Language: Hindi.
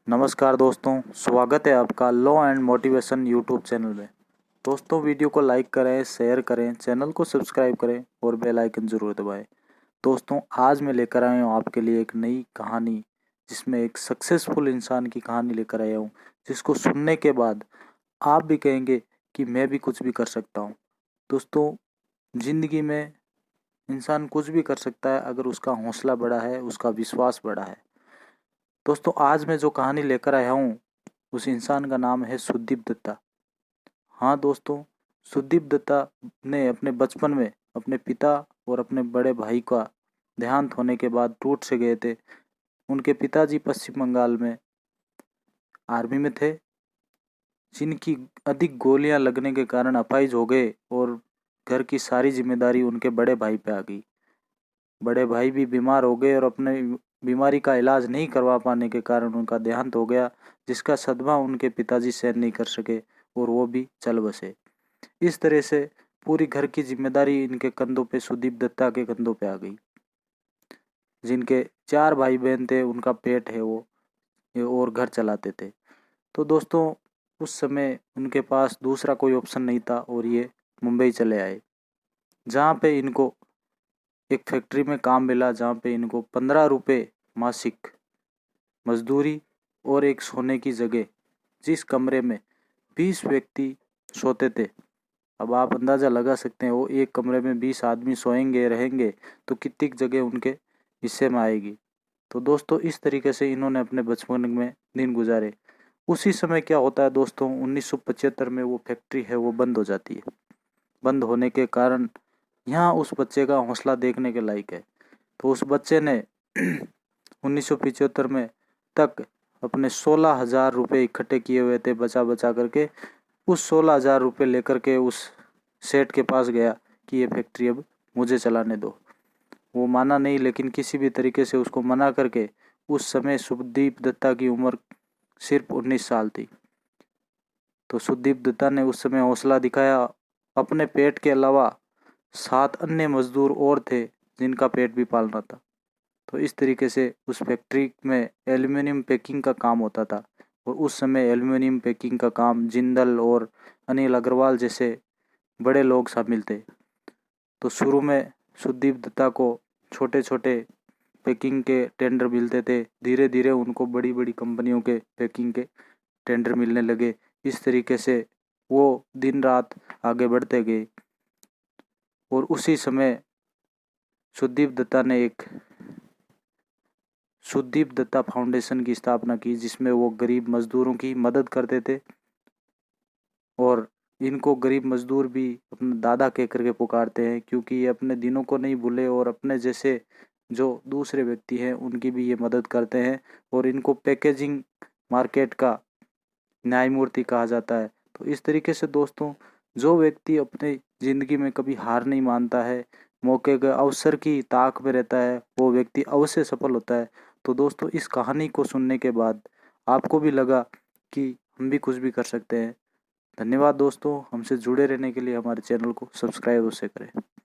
नमस्कार दोस्तों, स्वागत है आपका law and motivation YouTube channel में। दोस्तों, वीडियो को लाइक करें, शेयर करें, चैनल को सब्सक्राइब करें और बेल आइकन ज़रूर दबाएं। दोस्तों, आज मैं लेकर आया हूँ आपके लिए एक नई कहानी, जिसमें एक सक्सेसफुल इंसान की कहानी लेकर आया हूँ, जिसको सुनने के बाद आप भी कहेंगे कि मैं भी कुछ भी कर सकता हूँ। दोस्तों, ज़िंदगी में इंसान कुछ भी कर सकता है अगर उसका हौसला बड़ा है, उसका विश्वास बड़ा है। दोस्तों, आज मैं जो कहानी लेकर आया हूँ उस इंसान का नाम है सुदीप दत्ता। हाँ दोस्तों, सुदीप दत्ता ने अपने बचपन में अपने पिता और अपने बड़े भाई का देहांत होने के बाद टूट से गए थे। उनके पिताजी पश्चिम बंगाल में आर्मी में थे, जिनकी अधिक गोलियां लगने के कारण अपाहिज हो गए और घर की सारी जिम्मेदारी उनके बड़े भाई पे आ गई। बड़े भाई भी बीमार हो गए और अपने बीमारी का इलाज नहीं करवा पाने के कारण उनका देहांत हो गया, जिसका सदमा उनके पिताजी सहन नहीं कर सके और वो भी चल बसे। इस तरह से पूरी घर की जिम्मेदारी इनके कंधों पे, सुदीप दत्ता के कंधों पे आ गई। जिनके 4 भाई बहन थे, उनका पेट है वो ये और घर चलाते थे। तो दोस्तों, उस समय उनके पास दूसरा कोई ऑप्शन नहीं था और ये मुंबई चले आए, जहाँ पे इनको एक फैक्ट्री में काम मिला, जहाँ पे इनको 15 रुपये मासिक मजदूरी और एक सोने की जगह, जिस कमरे में 20 व्यक्ति सोते थे। अब आप अंदाज़ा लगा सकते हैं, वो एक कमरे में 20 आदमी सोएंगे रहेंगे तो कितनी जगह उनके हिस्से में आएगी। तो दोस्तों, इस तरीके से इन्होंने अपने बचपन में दिन गुजारे। उसी समय क्या होता है दोस्तों, 1975 में वो फैक्ट्री है वो बंद हो जाती है। बंद होने के कारण यहाँ उस बच्चे का हौसला देखने के लायक है। तो उस बच्चे ने 1975 में तक अपने 16,000 रुपये इकट्ठे किए हुए थे बचा बचा करके। उस 16,000 रुपये लेकर के उस सेठ के पास गया कि ये फैक्ट्री अब मुझे चलाने दो। वो माना नहीं, लेकिन किसी भी तरीके से उसको मना करके, उस समय सुदीप दत्ता की उम्र सिर्फ 19 साल थी। तो सुदीप दत्ता ने उस समय हौसला दिखाया। अपने पेट के अलावा 7 अन्य मजदूर और थे जिनका पेट भी पालना था। तो इस तरीके से उस फैक्ट्री में एल्युमिनियम पैकिंग का काम होता था और उस समय एल्युमिनियम पैकिंग का काम जिंदल और अनिल अग्रवाल जैसे बड़े लोग शामिल थे। तो शुरू में सुदीप दत्ता को छोटे छोटे पैकिंग के टेंडर मिलते थे, धीरे धीरे उनको बड़ी बड़ी कंपनियों के पैकिंग के टेंडर मिलने लगे। इस तरीके से वो दिन रात आगे बढ़ते गए और उसी समय सुदीप दत्ता ने एक सुदीप दत्ता फाउंडेशन की स्थापना की, जिसमें वो गरीब मजदूरों की मदद करते थे और इनको गरीब मजदूर भी अपने दादा कह करके पुकारते हैं, क्योंकि ये अपने दिनों को नहीं भूले और अपने जैसे जो दूसरे व्यक्ति हैं उनकी भी ये मदद करते हैं और इनको पैकेजिंग मार्केट का न्यायमूर्ति कहा जाता है। तो इस तरीके से दोस्तों, जो व्यक्ति अपने ज़िंदगी में कभी हार नहीं मानता है, मौके के अवसर की ताक में रहता है, वो व्यक्ति अवश्य सफल होता है। तो दोस्तों, इस कहानी को सुनने के बाद आपको भी लगा कि हम भी कुछ भी कर सकते हैं। धन्यवाद दोस्तों, हमसे जुड़े रहने के लिए हमारे चैनल को सब्सक्राइब अवश्य करें।